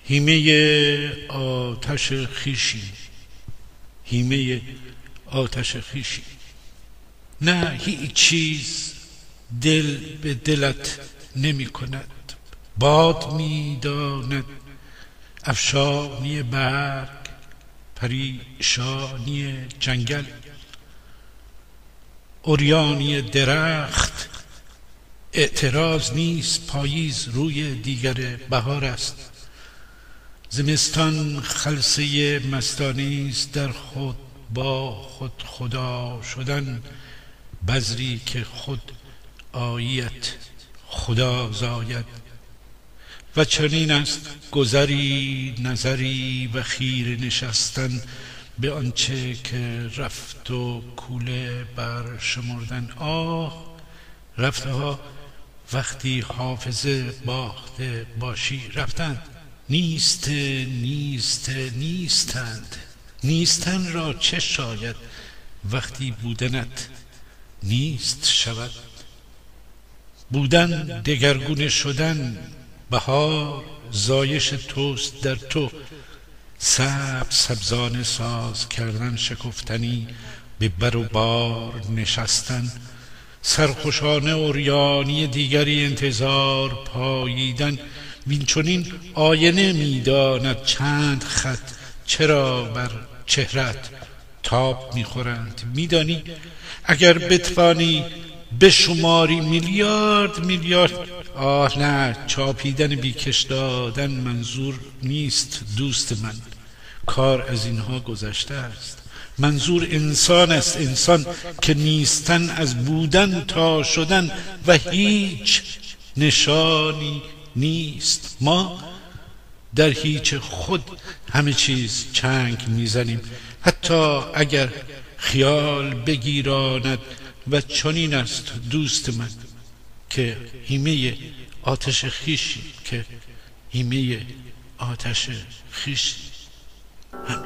هیمه آتش خویشی، هیمه آتش خویشی. نه هیچ چیز دل به دلت نمی کند. باد می داند افشانی برگ، پریشانی جنگل، عریانی درخت. اعتراض نیست، پاییز روی دیگر بهار است. زمستان خلسه مستانی است، در خود با خود خدا شدن. بذری که خود آییت خدا زاید. و چنین است گذری، نظری و خیره نشستن به آنچه که رفت و کوله بر شمردن. آه رفته ها وقتی حافظه باخته باشی رفتند. نیستند. نیستن را چه شاید وقتی بودنت نیست شود. بودن دگرگونه شدن، بهار زایش توست در تو. سبزانه ساز کردن، شکفتنی به بر و بار نشستن. سرخوشانه عریانی دیگری انتظار پاییدن. وین چنین آینه میداند چند خط چرا بر چهرت تاب میخورند. میدانی اگر بتوانی بشماری میلیارد آه نه، چاپیدن بیکش دادن منظور نیست دوست من. کار از اینها گذشته است. منظور انسان است، انسان که نیستن از بودن تا شدن و هیچ نشانی نیست. ما در هیچ خود همه چیز چنگ میزنیم، حتی اگر خیال بگیراند. و چنین است دوست من که هیمه آتش خویشی، که هیمه آتش خویشی. همین.